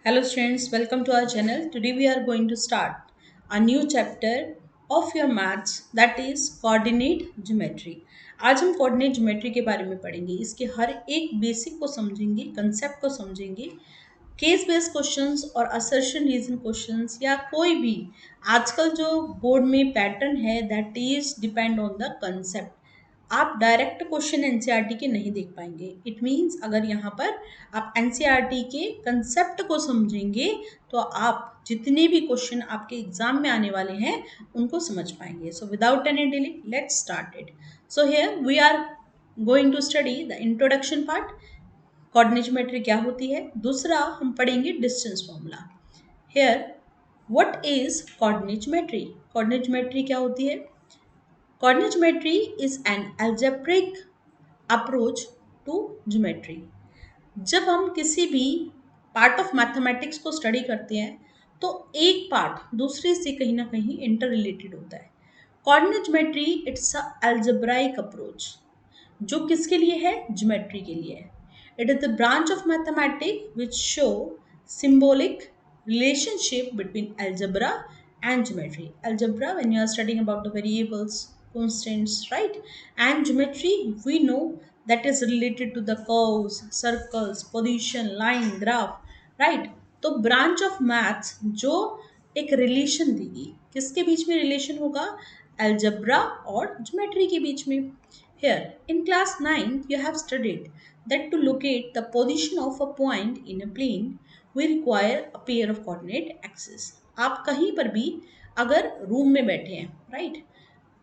Hello students, welcome to our channel. Today we are going to start a new chapter of your maths that is coordinate geometry. आज हम coordinate geometry के बारे में पढ़ेंगे. इसके हर एक बेसिक को समझेंगे, कंसेप्ट को समझेंगे. केस बेस्ड क्वेश्चंस और असर्शन रीजन क्वेश्चंस या कोई भी आजकल जो बोर्ड में पैटर्न है that is depend on the concept. आप डायरेक्ट क्वेश्चन एनसीईआरटी के नहीं देख पाएंगे. इट मीन्स अगर यहाँ पर आप एनसीईआरटी के कंसेप्ट को समझेंगे तो आप जितने भी क्वेश्चन आपके एग्जाम में आने वाले हैं उनको समझ पाएंगे. So without any delay let's start it. So here we are going to study the introduction part. Coordinate geometry क्या होती है. दूसरा हम पढ़ेंगे distance formula. Here what is coordinate geometry. Coordinate geometry क्या होती है. Coordinate geometry is an algebraic approach to geometry. जब हम किसी भी पार्ट ऑफ मैथमेटिक्स को स्टडी करते हैं तो एक पार्ट दूसरे से कहीं ना कहीं इंटर रिलेटेड होता है. Coordinate geometry it's a algebraic approach जो किसके लिए है. ज्योमेट्री के लिए है. It is the branch of mathematics which show symbolic relationship between algebra and geometry. Algebra when you are studying about the variables, constants, right? And geometry we know that is related to the curves, circles, position, line, graph, right? तो branch of maths जो एक relation देगी. किसके बीच में relation होगा. algebra और geometry के बीच में. Here in class 9 you have studied that to locate the position of a point in a plane we require a pair of coordinate axes. आप कहीं पर भी अगर रूम में बैठे हैं राइट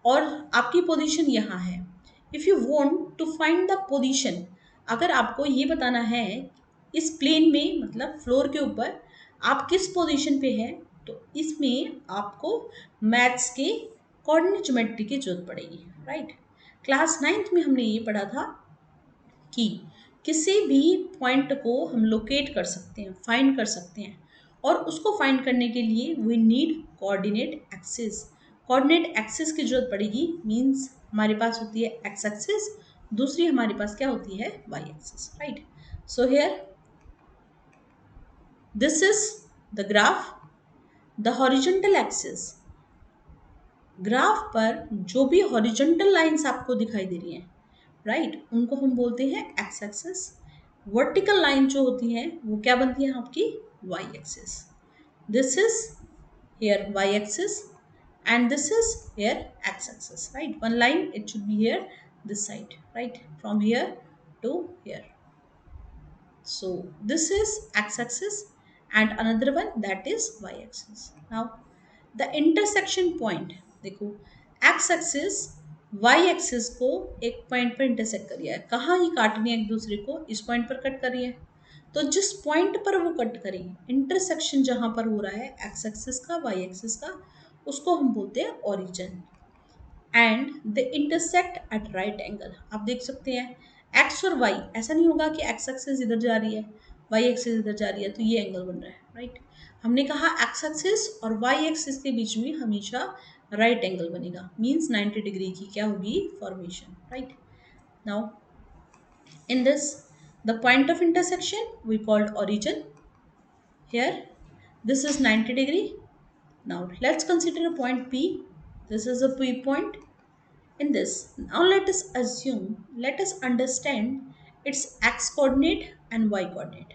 और आपकी पोजीशन यहाँ है. If you want to find the position, अगर आपको ये बताना है इस प्लेन में मतलब फ्लोर के ऊपर आप किस पोजीशन पे हैं तो इसमें आपको मैथ्स के कोऑर्डिनेट ज्योमेट्री की जरूरत पड़ेगी. राइट. क्लास 9th में हमने ये पढ़ा था कि किसी भी पॉइंट को हम लोकेट कर सकते हैं, फाइंड कर सकते हैं और उसको फाइंड करने के लिए we need coordinate axis. Coordinate axis की जरूरत पड़ेगी. मींस हमारे पास होती है एक्स एक्सिस, दूसरी हमारे पास क्या होती है Y axis. Right. So here this is the graph. The horizontal axis, graph पर जो भी हॉरिजॉन्टल लाइंस आपको दिखाई दे रही हैं राइट उनको हम बोलते हैं एक्स एक्सिस. वर्टिकल लाइन जो होती है वो क्या बनती है आपकी Y axis. This is here Y axis and this is here x axis, right? One line it should be here this side, right? From here to here. So this is x axis and another one that is y axis. Now the intersection point देखो x axis y axis को एक point पर intersect कर रही है. कहाँ ये काट रही है एक दूसरे को. इस पॉइंट पर कट कर रही है. तो जिस पॉइंट पर वो कट करें इंटरसेक्शन जहां पर हो रहा है एक्स एक्सिस का वाई एक्सिस का उसको हम बोलते हैं origin. And the intersect at right angle. आप देख सकते हैं एक्स और वाई. ऐसा नहीं होगा कि एक्स एक्सिस इधर जा रही है वाई एक्सिस इधर जा रही है तो ये एंगल बन रहा है. राइट. हमने कहा एक्स एक्सिस और वाई एक्सिस के बीच में हमेशा राइट एंगल बनेगा. मीन्स 90 डिग्री की क्या होगी formation. Right. Now in this the point of intersection we called origin. Here this is 90 degree. Now let's consider a point P. This is a P point. In this now let us understand its x coordinate and y coordinate.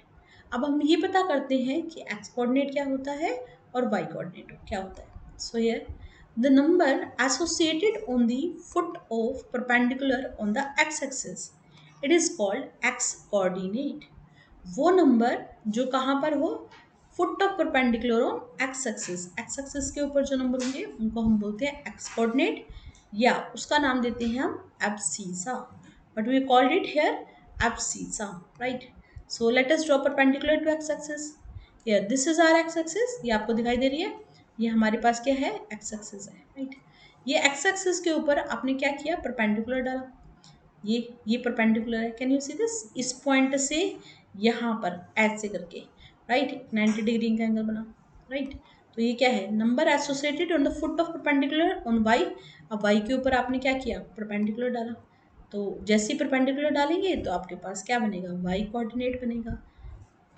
अब हम ये पता करते हैं कि x coordinate क्या होता है और y coordinate क्या होता है. So here the number associated on the foot of perpendicular on the x axis it is called x coordinate. वो नंबर जो कहाँ पर हो foot of perpendicular on x axis. X axis के ऊपर जो नंबर होंगे उनको हम बोलते हैं एक्स कोऑर्डिनेट या उसका नाम देते हैं हम abscissa. But we called it here abscissa. Right. So let us draw perpendicular to X axis. Here this is our X axis. ये आपको दिखाई दे रही है. ये हमारे पास क्या है एक्स एक्सिस है. राइट. ये एक्स एक्सिस के ऊपर आपने क्या किया परपेंडिकुलर डाला. ये परपेंडिकुलर है. Can you see this. इस पॉइंट से यहाँ पर ऐसे करके राइट 90 डिग्री का एंगल बना. राइट. तो ये क्या है number associated on the foot of perpendicular on Y. अब वाई के ऊपर आपने क्या किया परपेंडिकुलर डाला. तो जैसे ही परपेंडिकुलर डालेंगे तो आपके पास क्या बनेगा वाई कोऑर्डिनेट बनेगा.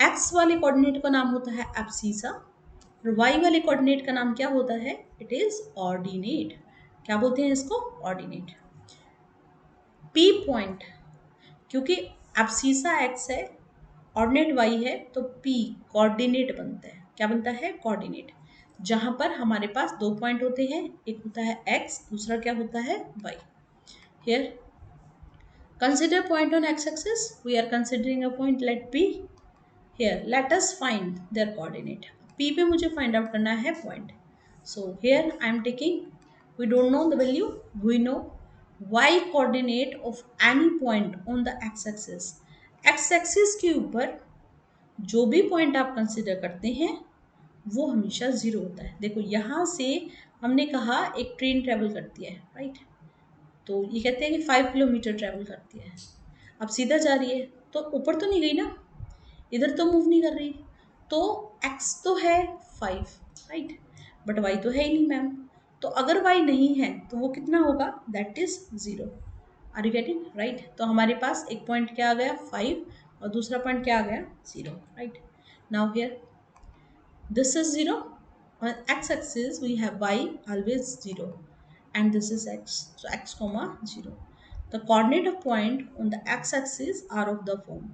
एक्स वाले कोऑर्डिनेट का नाम होता है एब्सिसा और वाई वाले कोऑर्डिनेट का नाम क्या होता है? It is ordinate. क्या बोलते हैं इसको? ऑर्डिनेट। पी पॉइंट, क्योंकि एब्सिसा एक्स है, ऑर्डिनेट वाई है, तो पी कोऑर्डिनेट बनता है। क्या बनता है? कोऑर्डिनेट। जहां पर हमारे पास दो पॉइंट होते हैं, एक होता है एक्स, दूसरा क्या होता है? Y. Here consider point on x-axis. We are considering a point, let p. Here let us find their coordinate. P पे मुझे find out करना है point. So here I am taking, we don't know the value, we know y coordinate of any point on the x-axis. x-axis के ऊपर जो भी point आप consider करते हैं वो हमेशा जीरो होता है। देखो यहाँ से हमने कहा एक ट्रेन ट्रेवल करती है, राइट? तो ये कहते हैं कि 5 किलोमीटर ट्रेवल करती है। अब सीधा जा रही है तो ऊपर तो नहीं गई ना, इधर तो मूव नहीं कर रही, तो x तो है 5, राइट, बट y तो है ही नहीं मैम। तो अगर y नहीं है तो वो कितना होगा? That is 0। Are you getting? Right. तो हमारे पास एक पॉइंट क्या आ गया? 5, और दूसरा पॉइंट क्या आ गया? 0, right. Now here this is 0. On x-axis we have y always 0, and this is x, so x comma 0. The coordinate of point on the x-axis are of the form,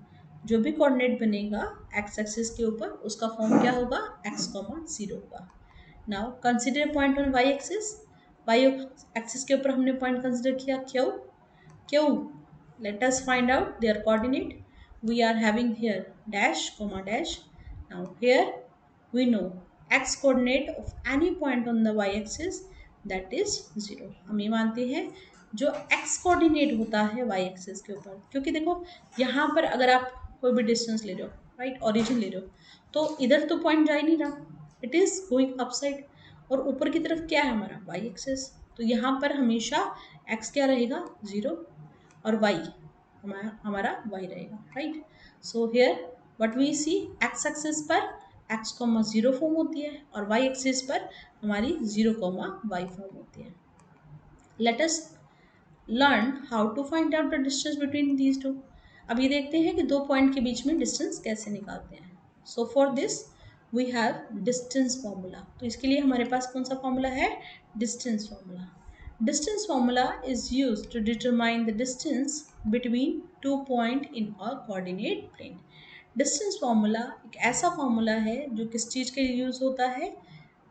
जो भी coordinate बनेगा x axis के ऊपर उसका form क्या होगा? x comma 0 होगा। Now consider point on y axis. y axis के ऊपर हमने पॉइंट कंसिडर किया क्यों? क्यों? Let us find out their coordinate. We are having here dash comma dash. Now here we know x coordinate of any point on the y axis, that is 0. हम ये मानते हैं जो x कोऑर्डिनेट होता है y एक्सिस के ऊपर, क्योंकि देखो यहाँ पर अगर आप कोई भी डिस्टेंस ले रहे हो, राइट, ओरिजिन ले रहे हो, तो इधर तो पॉइंट जा ही नहीं रहा, इट इज गोइंग अपसाइड, और ऊपर की तरफ क्या है हमारा? y axis. तो यहाँ पर हमेशा x क्या रहेगा? 0, और y हमारा y रहेगा, right. So here what we see, x axis पर x कॉमा 0 फॉर्म होती है और y एक्सिस पर हमारी 0 कॉमा y फॉर्म होती है। Let us learn how to find out the distance between these two. अब ये देखते हैं कि दो पॉइंट के बीच में डिस्टेंस कैसे निकालते हैं। So for this we have distance formula. तो इसके लिए हमारे पास कौन सा फॉर्मूला है? Distance formula. Distance formula is used to determine the distance between two points in a coordinate plane. Distance formula एक ऐसा फॉर्मूला है जो किस चीज़ के लिए यूज़ होता है?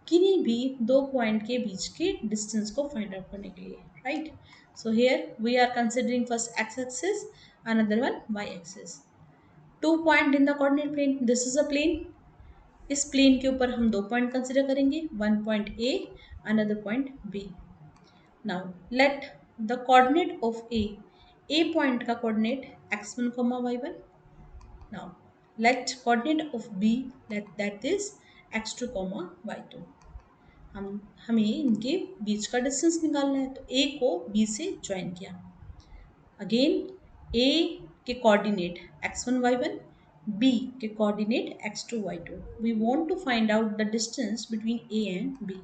किन्हीं भी दो पॉइंट के बीच के डिस्टेंस को फाइंड आउट करने के लिए, right. So here we are considering first x axis, another one y axis. Two point in the coordinate plane, this is a plane. इस प्लेन के ऊपर हम दो पॉइंट कंसिडर करेंगे, one point A, another point B. Now let the coordinate of A point का coordinate x1 comma y1. Now let coordinate of B, let that is x2 comma y2. हमें इनके बीच का distance निकालना है, तो A को B से join किया। अगेन A के कोऑर्डिनेट x1 y1, B के coordinate x2 y2. We want to find out the distance between A and B.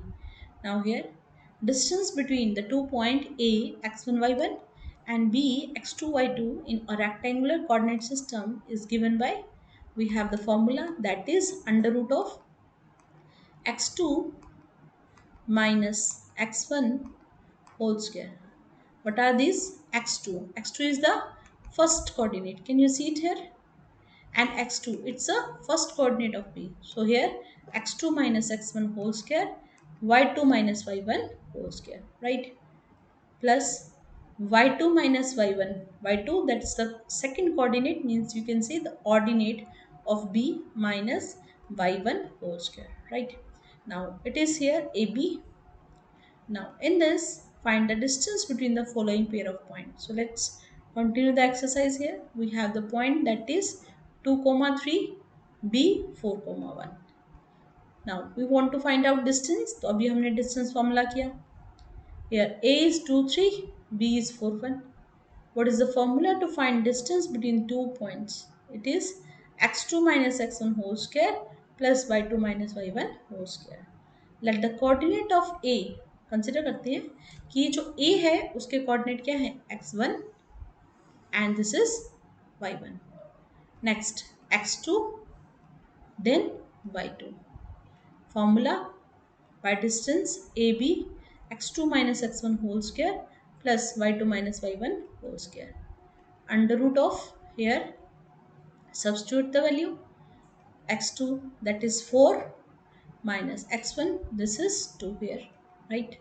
Now here distance between the two point A x1 y1 and B x2 y2 in a rectangular coordinate system is given by, we have the formula, that is under root of x2 minus x1 whole square. What are these? x2. x2 is the first coordinate. Can you see it here? And x2, it's a first coordinate of B. So here x2 minus x1 whole square, y2 minus y1 whole square, right? Plus y2 minus y1, y2, that's the second coordinate, means you can say the ordinate of B minus y1 whole square, right? Now it is here AB. Now in this, find the distance between the following pair of points. So let's continue the exercise here. We have the point that is 2 comma 3, B 4 comma 1. Now we want to find out distance. तो अभी हमने distance formula किया. Here A is 2 3, B is 4 1. What is the formula to find distance between two points? It is x2 minus x1 whole square plus y2 minus y1 whole square. Let the coordinate of A, consider करते हैं कि जो A है उसके coordinate क्या है? x1 and this is y1. Next x2 then y2. Formula: by distance AB, x2 minus x1 whole square plus y2 minus y1 whole square. Under root of, here substitute the value, x2 that is 4 minus x1 this is 2 here, right,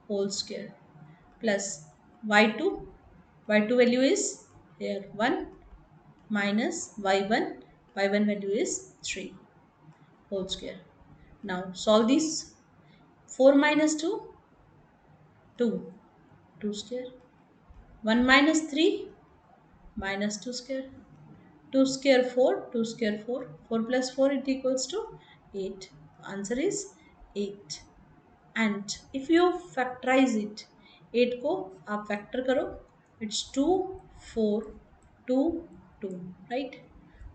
whole square plus y2, y2 value is here 1 minus y1, y1 value is 3 whole square. Now solve this. 4 minus 2, 2, 2 square. 1 minus 3, minus 2 square. 2 square 4, 2 square 4, 4 plus 4 it equals to 8. Answer is 8. And if you factorize it, 8 को आप factor करो, it's 2, 4, 2, 2, right?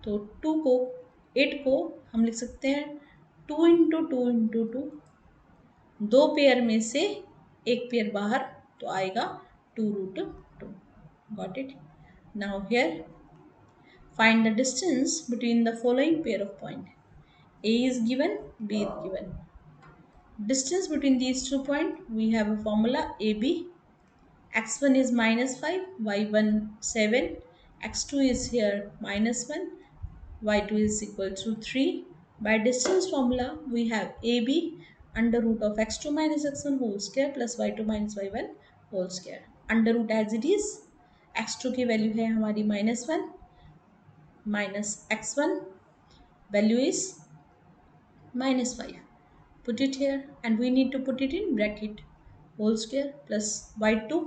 तो 2 को 8 को हम लिख सकते हैं 2 इंटू 2 इंटू 2, दो पेयर में से एक पेयर बाहर तो आएगा 2 root 2. Got it? Now here find the distance between the following pair of point. A is given, B is given. Distance between these 2 points, we have a formula AB. X1 is minus 5, Y1 7, X2 is here minus 1, Y2 is equal to 3. By distance formula, we have AB under root of x2 minus x1 whole square plus y2 minus y1 whole square. Under root as it is, x2 की value है हमारी -1 minus x1 value is -5. Put it here and we need to put it in bracket, whole square plus y2,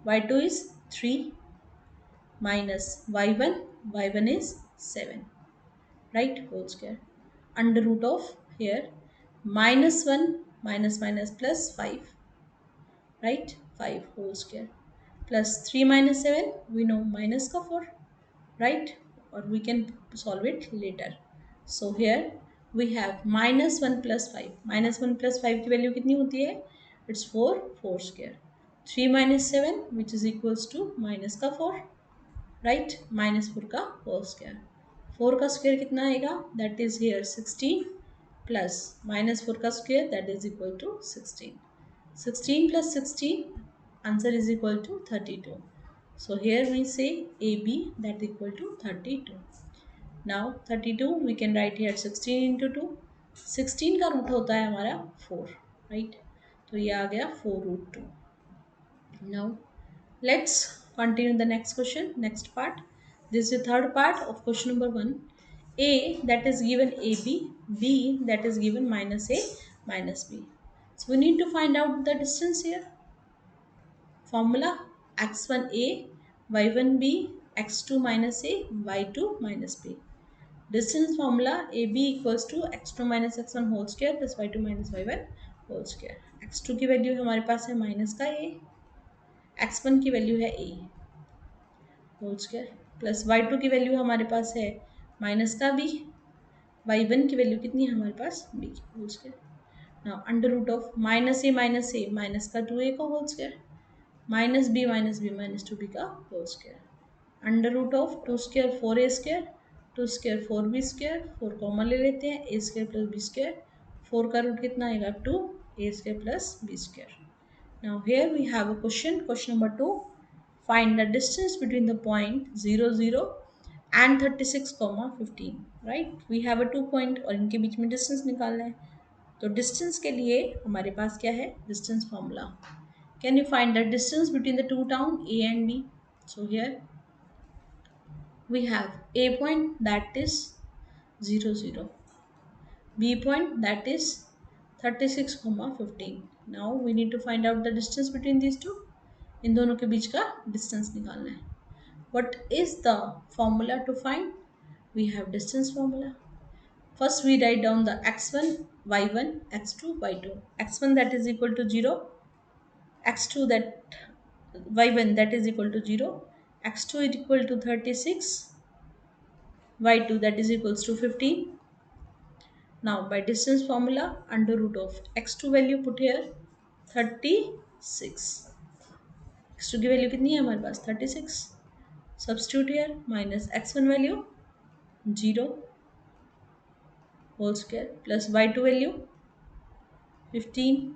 y2 is 3 minus y1, y1 is 7, right, whole square. Under root of, here -1 minus minus plus 5, right, 5 whole square plus 3 minus 7, we know minus ka 4, right, or we can solve it later. So here we have -1 plus 5, -1 plus 5 की value कितनी होती है, it's 4, 4 square. 3 minus 7 which is equals to minus का 4, right, -4 का whole square. 4 का square कितना आएगा, that is here 16 plus -4 का square that is equal to 16. 16 plus 16, answer is equal to 32. So here we say AB that equal to 32. Now 32 we can write here 16 into 2. 16 का root होता है हमारा 4, right? तो ये आ गया 4 root 2. Now let's continue the next question, next part. This is the third part of question number 1. A that is given AB, B that is given minus A minus B. So we need to find out the distance here. Formula: x1A, y1B, x2 minus A, y2 minus B. Distance formula: AB equals to x2 minus x1 whole square plus y2 minus y1 whole square. x2 की value हमारे पास है minus का A, x1 की value है A whole square plus y2 की value हमारे पास है minus का B, y1 की वैल्यू कितनी है हमारे पास B की whole square. Now under root of minus a minus का 2a का whole square minus b minus 2b का whole square. Under root of 2 square 4a square, 2 square 4b square, 4 common ले लेते हैं, a square plus b square, 4 का root कितना आएगा 2, a square plus b square. Now here we have a question, question number 2. Find the distance between the point 0, 0 and 36, 15. Right? We have a 2 point और इनके बीच में distance निकालना है. तो distance के लिए हमारे पास क्या है, distance formula. Can you find the distance between the two town A and B? So here we have A point that is 0, 0. B point that is 36, 15. Now we need to find out the distance between these two. इन दोनों के बीच का distance निकालना है. What is the formula to find? We have distance formula. First we write down the x1, y1, x2, y2. x1 that is equal to 0, x2 that y1 that is equal to 0, x2 is equal to 36, y2 that is equals to 15. Now by distance formula, under root of x2 value put here 36. x2 की value कितनी है हमारे पास 36. Substitute here minus x1 value 0 whole square plus y2 value 15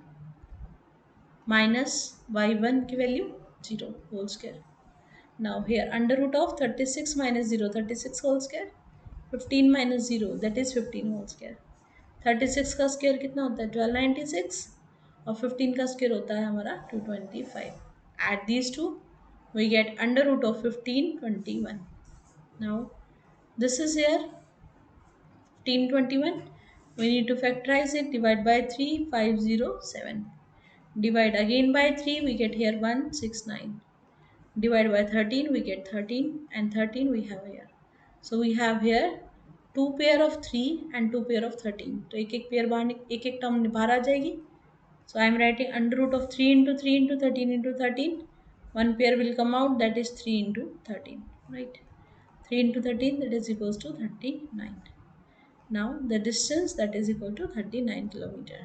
minus y1 की value 0 whole square. Now here under root of 36 minus 0 36 whole square 15 minus 0 that is 15 whole square. 36 का square कितना होता है 1296 और 15 का स्क्वायर होता है हमारा 225. Add these two we get under root of 1521. Now this is here 1521. We need to factorize it. Divide by 3 507. Divide again by 3 we get here 169. Divide by 13 we get 13 and 13 we have here. So we have here two pair of 3 and two pair of 13. तो एक pair बाहर एक term बाहर आ जाएगी. So I am writing under root of 3 into 3 into 13 into 13. One pair will come out, that is 3 into 13. Right? 3 into 13, that is equals to 39. Now the distance, that is equal to 39 kilometer.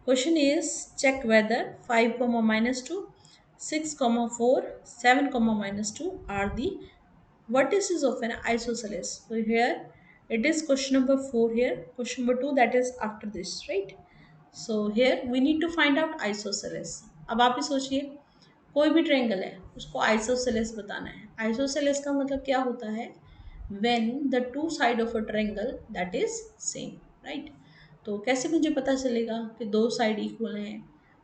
Question is, check whether 5 comma minus 2, 6 comma 4, 7 comma minus 2 are the vertices of an isosceles. So here it is question number 4 here. Question number 2, that is after this, right? So here we need to find out isosceles. अब आप ही सोचिए, कोई भी triangle है उसको isosceles बताना है. Isosceles का मतलब क्या होता है? when the two side of a triangle that is same, right? तो कैसे मुझे पता चलेगा कि दो साइड इक्वल हैं?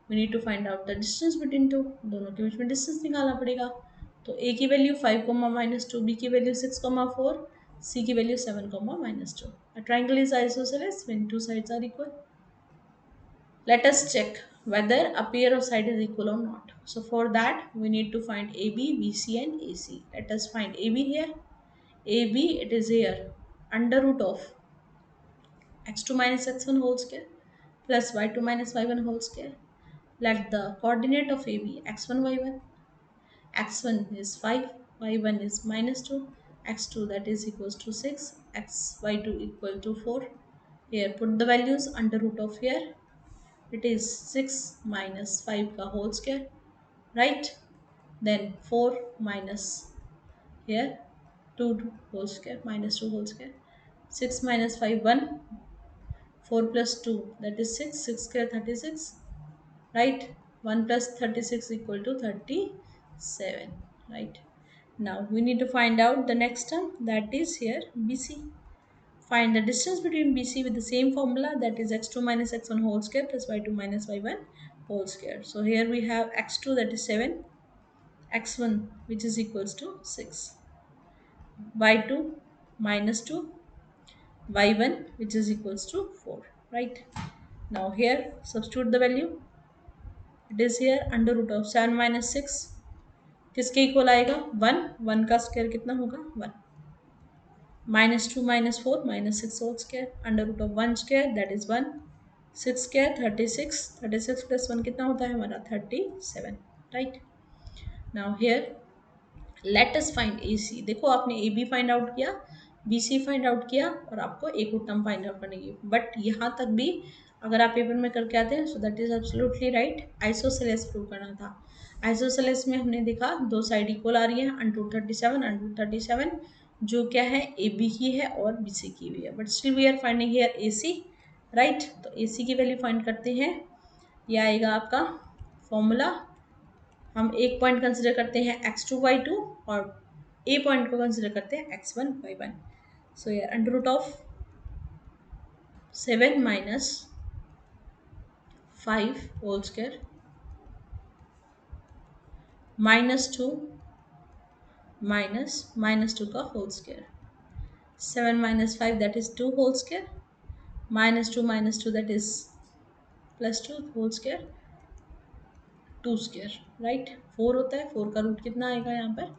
we need to find out the distance between two. दोनों के बीच में डिस्टेंस निकालना पड़ेगा. तो a की value 5 comma minus two, B की वैल्यू 6 कोमा 4, सी की value 7 comma minus two. A triangle is isosceles when two sides are equal. Let us check whether a pair of sides is equal or not. So for that we need to find AB, BC and AC. Let us find AB here. AB, it is here under root of x2 minus x1 whole square plus y2 minus y1 whole square. Let the coordinate of AB x1 y1. X1 is 5, y1 is minus 2, x2 that is equals to 6, y2 equal to 4. Here put the values under root of here. It is 6 minus 5 ka whole square, right? Then 4 minus here 2 whole square minus 2 whole square. 6 minus 5 1, 4 plus 2 that is 6, 6 square 36, right? 1 plus 36 equal to 37, right? Now we need to find out the next term, that is here BC. Find the distance between BC with the same formula, that is x2 minus x1 whole square plus y2 minus y1 whole square. So here we have x2 that is 7, x1 which is equals to 6, y2 minus 2, y1 which is equals to 4, right? Now here substitute the value. It is here under root of 7 minus 6 किसके equal आएगा 1, 1 का square कितना होगा 1, minus 2 minus 4 minus 6 whole square under root of 1 square that is 1, 6 square 36, 36 plus 1 कितना होता है हमारा 37, right? Now here let us find AC. देखो आपने AB फाइंड आउट किया, BC फाइंड आउट किया और आपको एक और टर्म फाइंड आउट करने की, बट यहाँ तक भी अगर आप पेपर में करके आते हैं so that is absolutely right. Isosceles prove करना था. आइसोसेलेस में हमने देखा दो साइड इक्वल आ रही है अंडर 37 जो क्या है AB की है और BC की भी है, but still we are finding here AC, right? तो AC की वैल्यू फाइंड करते हैं. यह आएगा आपका फॉर्मूला. हम एक पॉइंट कंसिडर करते हैं x2 y2 और ए पॉइंट को कंसिडर करते हैं x1 y1. सो यार under root of 7 minus 5 whole square minus two का whole square. 7 minus 5 that is 2 whole square minus 2 that is plus 2 whole square 2 square, right? 4 होता है, 4 का रूट कितना आएगा यहाँ पर?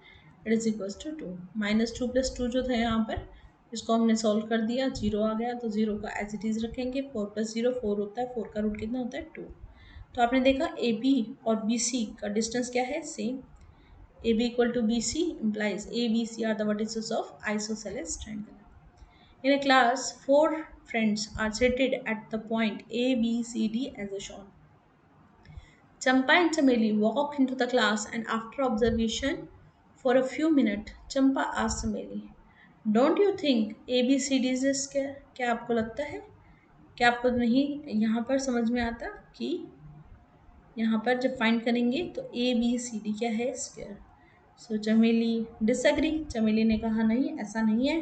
It is equals to 2. Minus 2 plus 2 जो था यहाँ पर इसको हमने सॉल्व कर दिया, 0 आ गया तो 0 का एज इट इज रखेंगे. 4 प्लस 0 4 होता है, 4 का रूट कितना होता है 2. तो आपने देखा ए बी और बी सी का डिस्टेंस क्या है same. A B equal to B C implies A, B, C are the vertices of isosceles triangle. In a class, 4 friends are seated at the point A, B, C, D as shown. Champa and Chameli walk into the class and after observation for a few minutes, Champa asks Chameli, don't you think A B C D is a square? क्या आपको लगता है? क्या आपको नहीं यहाँ पर समझ में आता कि यहाँ पर जब फाइंड करेंगे तो ए बी सी डी क्या है? स्क्वायर। सो चमेली डिसएग्री, चमेली ने कहा नहीं ऐसा नहीं है।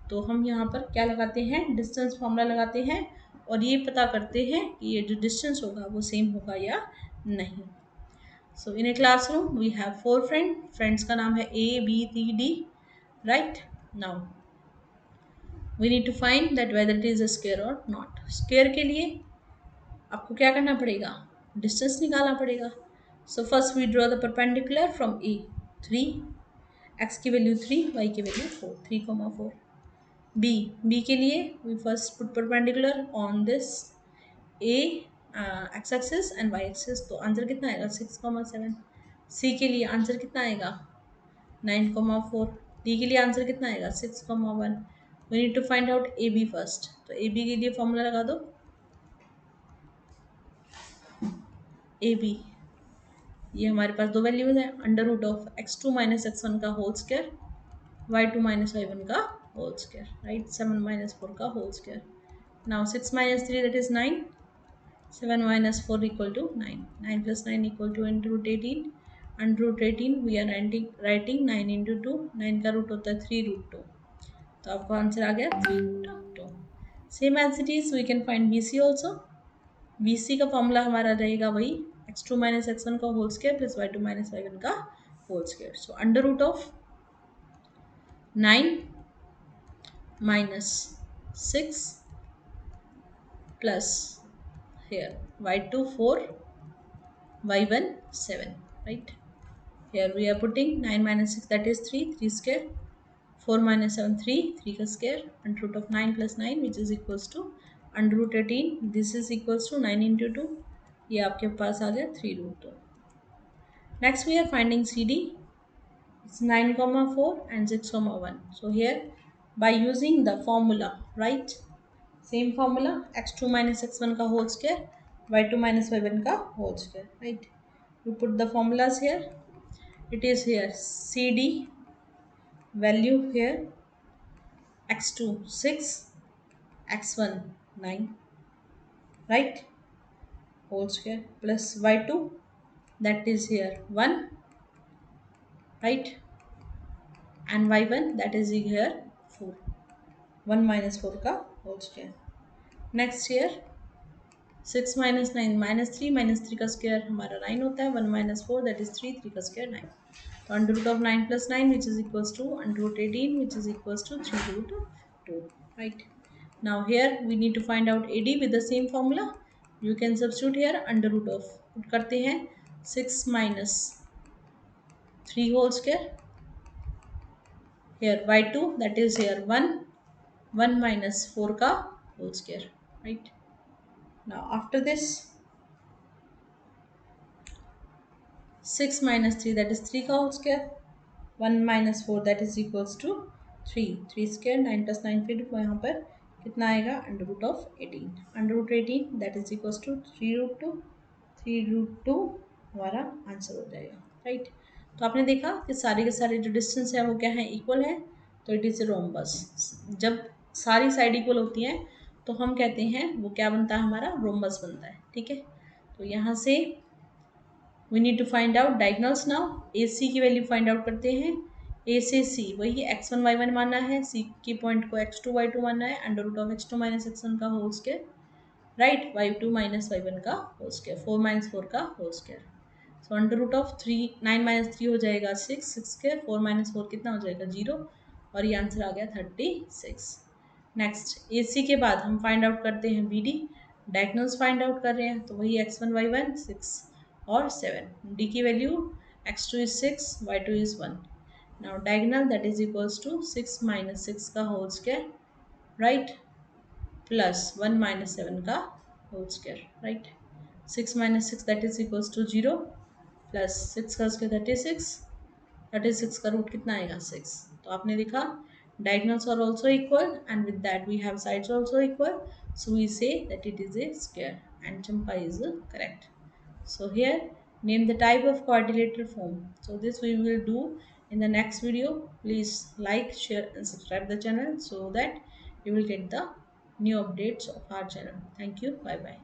तो हम यहाँ पर क्या लगाते हैं? डिस्टेंस फॉर्मूला लगाते हैं और ये पता करते हैं कि ये जो डिस्टेंस होगा वो सेम होगा या नहीं। So in a classroom we have 4 friends का नाम है A B C D, right? Now we need to find that whether it is a square or not. Square के लिए आपको क्या करना पड़ेगा? डिस्टेंस निकालना पड़ेगा। So first we draw the perpendicular from A, 3, X की वैल्यू 3, वाई की वैल्यू 4, 3, 4। बी, बी के लिए we first put perpendicular on this a x axis and y axis, तो आंसर कितना आएगा? 6, 7। सी के लिए आंसर कितना आएगा? 9, 4। डी के लिए आंसर कितना आएगा? 6, 1। We need to find out A B first, तो ए बी के लिए फॉर्मूला लगा दो। ए बी, ये हमारे पास दो वैल्यूज हैं, under root of x2 minus x1 का whole square, y2 minus y1 का होल स्क्वायर, राइट? 7 माइनस 4 का whole square. Now 6 minus 3 that is 9, 7 minus 4 equal to 9, 9 plus 9 equal to under root 18, under root 18 we are writing 9 into 2, 9 का root होता है 3√2, तो आपको answer आ गया 3√2। Same as it is we can find B C also. B C का formula हमारा रहेगा वही x2 माइनस x1 का whole square plus y2 minus y1 का whole square. So under root of 9 minus 6 plus here y2 4, y1 7, right? Here we are putting 9 minus 6 that is 3, 3 square, 4 minus 7 3, 3 का square, under root of 9 plus 9 which is equals to under root 18, this is equals to 9 into 2, ये आपके पास आ गया 3√2। Next we are finding CD, it's 9, 4 and 6, 1. So here by using the formula, right? Same formula x2 minus x1 का whole square, y2 minus y1 का whole square, right? We put the formulas here. It is here CD value here x2 6, x1 9, right? Whole square plus y2 that is here 1, right? And y1 that is here 4, 1 minus 4 का whole square. Next here 6 minus 9 minus 3 का square हमारा 9 होता है, 1 minus 4 that is 3, 3 का square 9, तो under root of 9 plus 9 which is equals to under root 18 which is equals to 3√2, right? Now here we need to find out AD with the same formula. You can substitute here under root of, put करते हैं 6 minus 3 whole square, here y2 that is here 1, 1 minus 4 का whole square, right? Now after this 6 minus 3 that is 3 का whole square, 1 minus 4 that is equals to 3, 3 square, 9 plus 9 फिर यहाँ पर कितना आएगा? Under root of 18, under root 18 that is equals to 3√2, 3√2 हमारा answer हो जाएगा, राइट? तो आपने देखा कि सारे के सारे जो डिस्टेंस है वो क्या है? इक्वल है, तो इट इज़ ए रोम्बस। जब सारी साइड इक्वल होती हैं तो हम कहते हैं वो क्या बनता है? हमारा रोम्बस बनता है, ठीक है? तो यहाँ से we need to find out diagonals. Now A C की वैल्यू फाइंड आउट करते हैं। ए से सी वही x1 y1 मानना है, सी की पॉइंट को x2 y2 मानना है, under root of x2 minus x1 का whole square, right? y2 minus y1 का होल स्क्वायर, 4 माइनस 4 का whole square. So under root of 3, 9 minus 3 हो जाएगा 6, 6 स्क्वायर, 4 माइनस 4 कितना हो जाएगा? 0, और ये आंसर आ गया 36। नेक्स्ट ए सी के बाद हम फाइंड आउट करते हैं B D, diagonals find out कर रहे हैं, तो वही x1 y1 6 और 7, डी की value x2 is 6, y2 is 1। Now diagonal that is equals to 6 minus 6 का whole square, right? Plus 1 minus 7 का whole square, right? 6 minus 6 that is equals to 0, plus 6 का square 36, 36 का रूट कितना आएगा? 6। तो आपने देखा diagonals are also equal and with that we have sides also equal, so we say that it is a square and Champa is correct. So here name the type of quadrilateral form. So this we will do in the next video. Please like, share, and subscribe the channel so that you will get the new updates of our channel. Thank you. Bye bye.